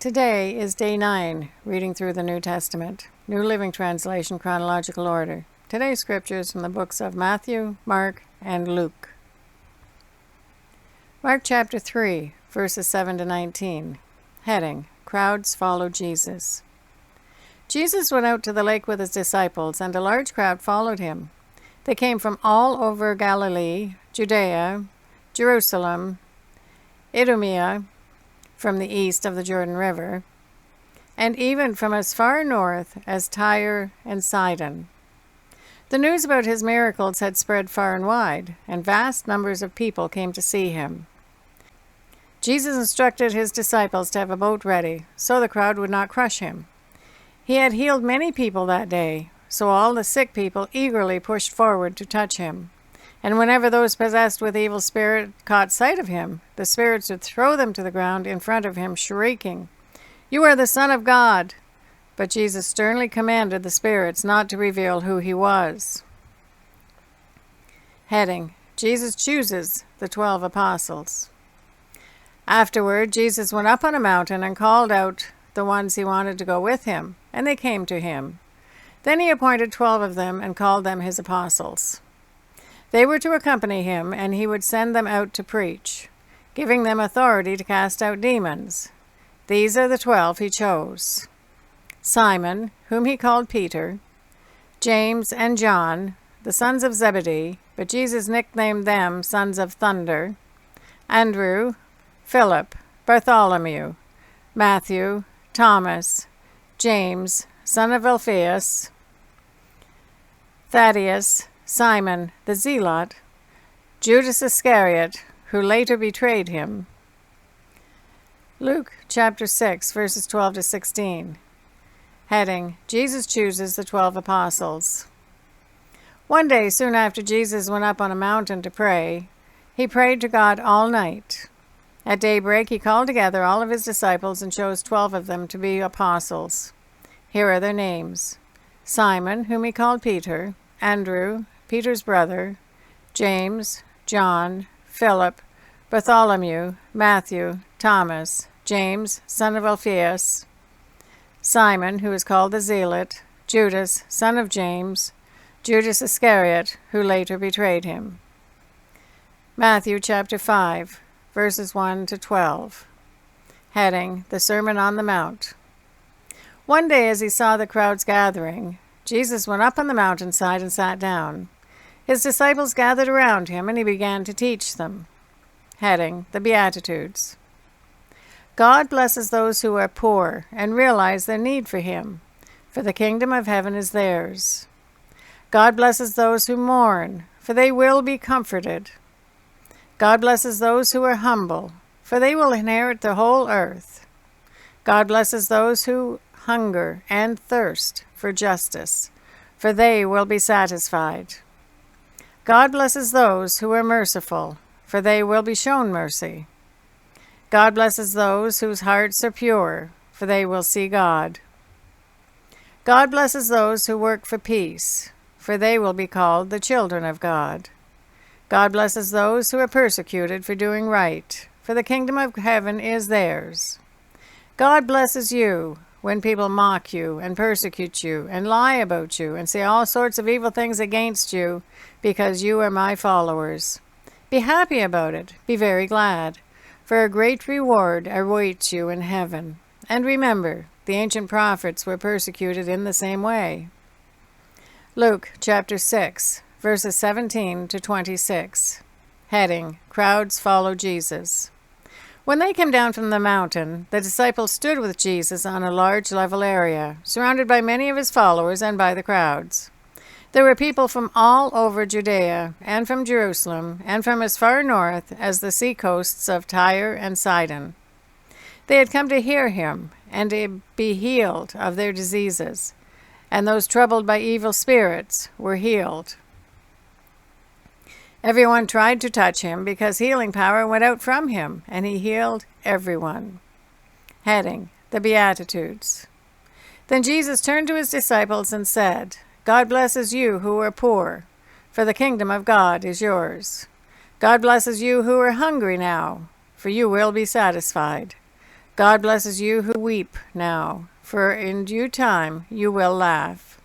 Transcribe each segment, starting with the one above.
Today is day 9, reading through the New Testament, New Living Translation, chronological order. Today's scriptures from the books of Matthew, Mark, and Luke. Mark chapter 3, verses 7 to 19. Heading, Crowds Follow Jesus. Jesus went out to the lake with his disciples, and a large crowd followed him. They came from all over Galilee, Judea, Jerusalem, Idumea, from the east of the Jordan River, and even from as far north as Tyre and Sidon. The news about his miracles had spread far and wide, and vast numbers of people came to see him. Jesus instructed his disciples to have a boat ready, so the crowd would not crush him. He had healed many people that day, so all the sick people eagerly pushed forward to touch him. And whenever those possessed with evil spirit caught sight of him, the spirits would throw them to the ground in front of him, shrieking, "You are the Son of God!" But Jesus sternly commanded the spirits not to reveal who he was. Heading, Jesus chooses the 12 apostles. Afterward, Jesus went up on a mountain and called out the ones he wanted to go with him, and they came to him. Then he appointed 12 of them and called them his apostles. They were to accompany him, and he would send them out to preach, giving them authority to cast out demons. These are the 12 he chose: Simon, whom he called Peter, James and John, the sons of Zebedee, but Jesus nicknamed them sons of thunder, Andrew, Philip, Bartholomew, Matthew, Thomas, James, son of Alphaeus, Thaddeus, Simon the Zealot, Judas Iscariot, who later betrayed him. Luke chapter 6, verses 12 to 16. Heading, Jesus chooses the 12 apostles. One day, soon after Jesus went up on a mountain to pray, he prayed to God all night. At daybreak, he called together all of his disciples and chose 12 of them to be apostles. Here are their names: Simon, whom he called Peter, Andrew, Peter's brother, James, John, Philip, Bartholomew, Matthew, Thomas, James, son of Alphaeus, Simon, who is called the Zealot, Judas, son of James, Judas Iscariot, who later betrayed him. Matthew chapter 5, verses 1 to 12. Heading, The Sermon on the Mount. One day as he saw the crowds gathering, Jesus went up on the mountainside and sat down. His disciples gathered around him, and he began to teach them. Heading, The Beatitudes. God blesses those who are poor and realize their need for him, for the kingdom of heaven is theirs. God blesses those who mourn, for they will be comforted. God blesses those who are humble, for they will inherit the whole earth. God blesses those who hunger and thirst for justice, for they will be satisfied. God blesses those who are merciful, for they will be shown mercy. God blesses those whose hearts are pure, for they will see God. God blesses those who work for peace, for they will be called the children of God. God blesses those who are persecuted for doing right, for the kingdom of heaven is theirs. God blesses you when people mock you and persecute you and lie about you and say all sorts of evil things against you because you are my followers. Be happy about it. Be very glad, for a great reward awaits you in heaven. And remember, the ancient prophets were persecuted in the same way. Luke chapter 6, verses 17 to 26. Heading, Crowds Follow Jesus. When they came down from the mountain, the disciples stood with Jesus on a large level area, surrounded by many of his followers and by the crowds. There were people from all over Judea, and from Jerusalem, and from as far north as the sea coasts of Tyre and Sidon. They had come to hear him and to be healed of their diseases, and those troubled by evil spirits were healed. Everyone tried to touch him because healing power went out from him, and he healed everyone. Heading, The Beatitudes. Then Jesus turned to his disciples and said, God blesses you who are poor, for the kingdom of God is yours. God blesses you who are hungry now, for you will be satisfied. God blesses you who weep now, for in due time you will laugh.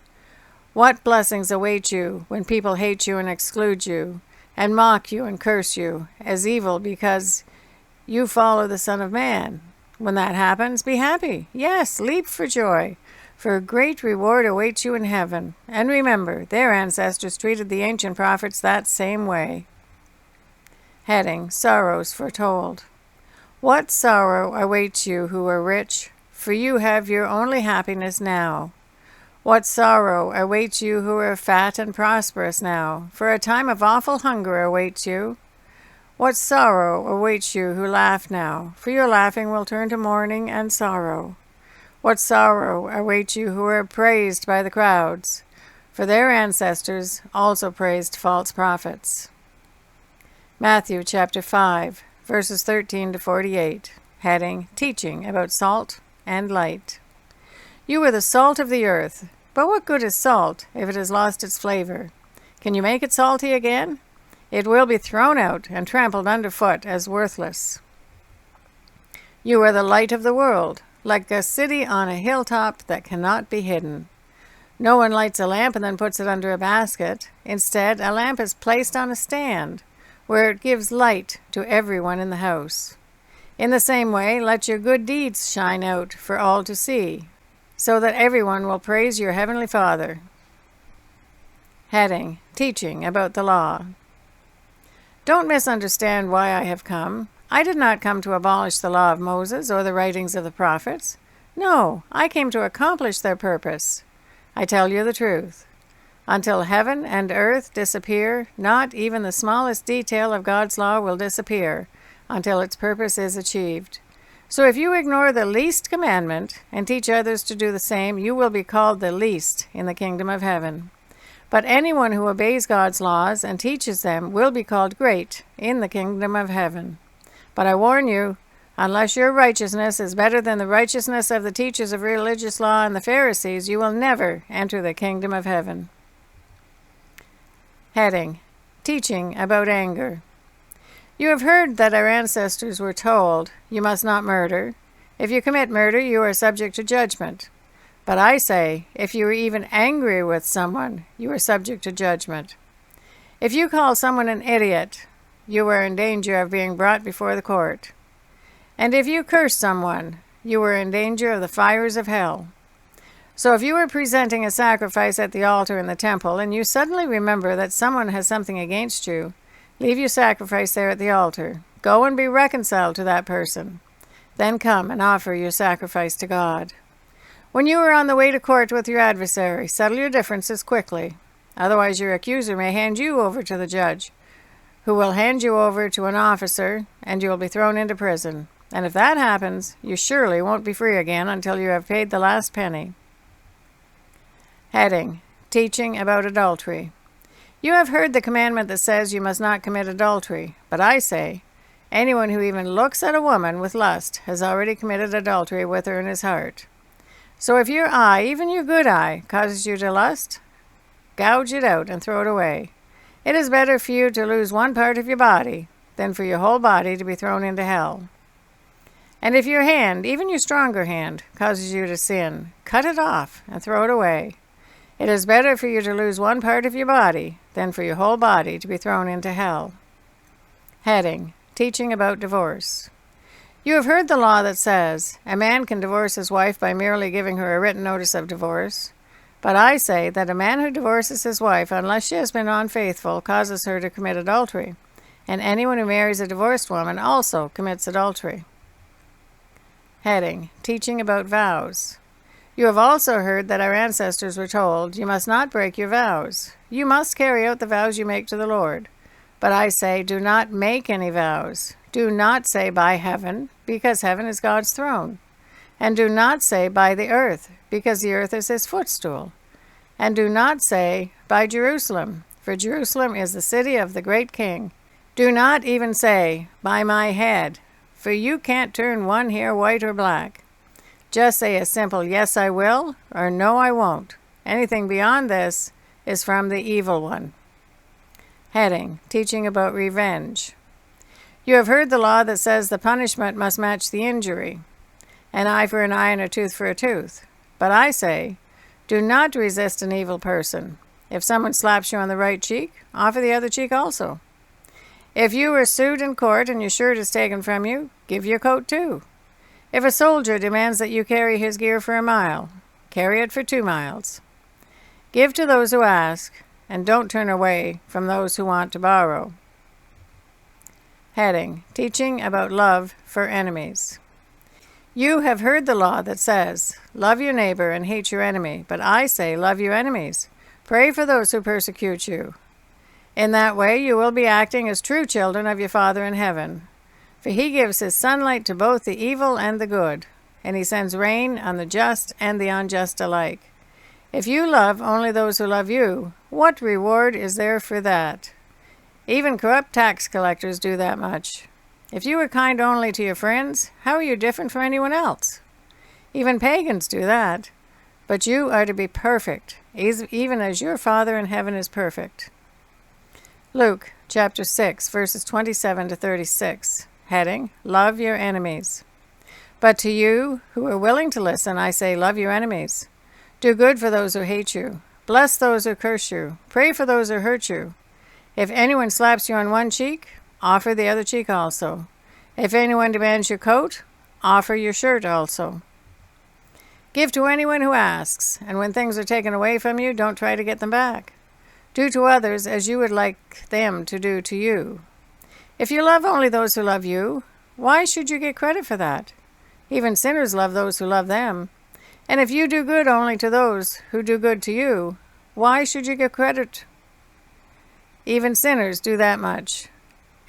What blessings await you when people hate you and exclude you, and mock you and curse you as evil because you follow the Son of Man. When that happens, be happy. Yes, leap for joy, for a great reward awaits you in heaven. And remember, their ancestors treated the ancient prophets that same way. Heading: Sorrows Foretold. What sorrow awaits you who are rich, for you have your only happiness now. What sorrow awaits you who are fat and prosperous now, for a time of awful hunger awaits you. What sorrow awaits you who laugh now, for your laughing will turn to mourning and sorrow. What sorrow awaits you who are praised by the crowds, for their ancestors also praised false prophets. Matthew chapter 5, verses 13 to 48, heading: Teaching about Salt and Light. You are the salt of the earth, but what good is salt if it has lost its flavor? Can you make it salty again? It will be thrown out and trampled underfoot as worthless. You are the light of the world, like a city on a hilltop that cannot be hidden. No one lights a lamp and then puts it under a basket. Instead, a lamp is placed on a stand, where it gives light to everyone in the house. In the same way, let your good deeds shine out for all to see, so that everyone will praise your heavenly Father. Heading: Teaching about the law. Don't misunderstand why I have come. I did not come to abolish the law of Moses or the writings of the prophets. No, I came to accomplish their purpose. I tell you the truth. Until heaven and earth disappear, not even the smallest detail of God's law will disappear until its purpose is achieved. So if you ignore the least commandment and teach others to do the same, you will be called the least in the kingdom of heaven. But anyone who obeys God's laws and teaches them will be called great in the kingdom of heaven. But I warn you, unless your righteousness is better than the righteousness of the teachers of religious law and the Pharisees, you will never enter the kingdom of heaven. Heading: Teaching about Anger. You have heard that our ancestors were told, "You must not murder. If you commit murder, you are subject to judgment." But I say, if you are even angry with someone, you are subject to judgment. If you call someone an idiot, you are in danger of being brought before the court. And if you curse someone, you are in danger of the fires of hell. So if you are presenting a sacrifice at the altar in the temple, and you suddenly remember that someone has something against you, leave your sacrifice there at the altar. Go and be reconciled to that person. Then come and offer your sacrifice to God. When you are on the way to court with your adversary, settle your differences quickly. Otherwise, your accuser may hand you over to the judge, who will hand you over to an officer, and you will be thrown into prison. And if that happens, you surely won't be free again until you have paid the last penny. Heading: Teaching about Adultery. You have heard the commandment that says you must not commit adultery, but I say, anyone who even looks at a woman with lust has already committed adultery with her in his heart. So if your eye, even your good eye, causes you to lust, gouge it out and throw it away. It is better for you to lose one part of your body than for your whole body to be thrown into hell. And if your hand, even your stronger hand, causes you to sin, cut it off and throw it away. It is better for you to lose one part of your body than for your whole body to be thrown into hell. Heading: Teaching about Divorce. You have heard the law that says, a man can divorce his wife by merely giving her a written notice of divorce. But I say that a man who divorces his wife, unless she has been unfaithful, causes her to commit adultery. And anyone who marries a divorced woman also commits adultery. Heading: Teaching about Vows. You have also heard that our ancestors were told, you must not break your vows. You must carry out the vows you make to the Lord. But I say, do not make any vows. Do not say by heaven, because heaven is God's throne. And do not say by the earth, because the earth is his footstool. And do not say by Jerusalem, for Jerusalem is the city of the great king. Do not even say by my head, for you can't turn one hair white or black. Just say a simple yes I will or no I won't. Anything beyond this is from the evil one. Heading: Teaching about Revenge. You have heard the law that says the punishment must match the injury. an eye for an eye and a tooth for a tooth. But I say, do not resist an evil person. If someone slaps you on the right cheek, offer the other cheek also. If you are sued in court and your shirt is taken from you, give your coat too. If a soldier demands that you carry his gear for a mile, carry it for 2 miles. Give to those who ask, and don't turn away from those who want to borrow. Heading: Teaching about love for enemies. You have heard the law that says, love your neighbor and hate your enemy, but I say, love your enemies. Pray for those who persecute you. In that way you will be acting as true children of your Father in heaven. For he gives his sunlight to both the evil and the good, and he sends rain on the just and the unjust alike. If you love only those who love you, what reward is there for that? Even corrupt tax collectors do that much. If you are kind only to your friends, how are you different from anyone else? Even pagans do that. But you are to be perfect, even as your Father in heaven is perfect. Luke chapter 6, verses 27 to 36. Heading: Love your enemies. But to you who are willing to listen, I say, love your enemies. Do good for those who hate you. Bless those who curse you. Pray for those who hurt you. If anyone slaps you on one cheek, offer the other cheek also. If anyone demands your coat, offer your shirt also. Give to anyone who asks, and when things are taken away from you, don't try to get them back. Do to others as you would like them to do to you. If you love only those who love you, why should you get credit for that? Even sinners love those who love them. And if you do good only to those who do good to you, why should you get credit? Even sinners do that much.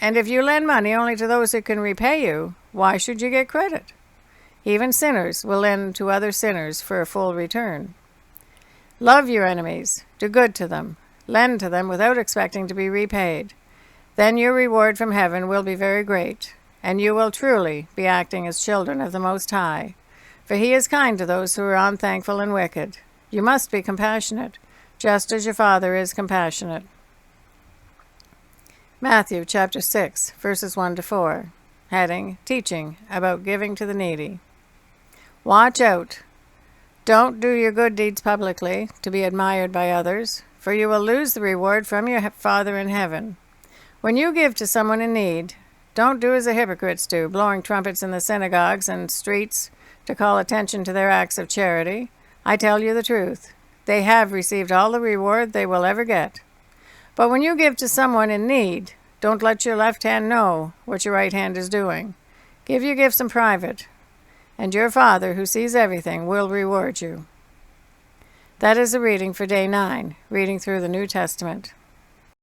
And if you lend money only to those who can repay you, why should you get credit? Even sinners will lend to other sinners for a full return. Love your enemies, do good to them, lend to them without expecting to be repaid. Then your reward from heaven will be very great, and you will truly be acting as children of the Most High. For he is kind to those who are unthankful and wicked. You must be compassionate, just as your Father is compassionate. Matthew chapter 6, verses 1 to 4. Heading: Teaching about giving to the needy. Watch out. Don't do your good deeds publicly to be admired by others, for you will lose the reward from your Father in heaven. When you give to someone in need, don't do as the hypocrites do, blowing trumpets in the synagogues and streets to call attention to their acts of charity. I tell you the truth. They have received all the reward they will ever get. But when you give to someone in need, don't let your left hand know what your right hand is doing. Give your gifts in private, and your Father, who sees everything, will reward you. That is the reading for day 9, reading through the New Testament.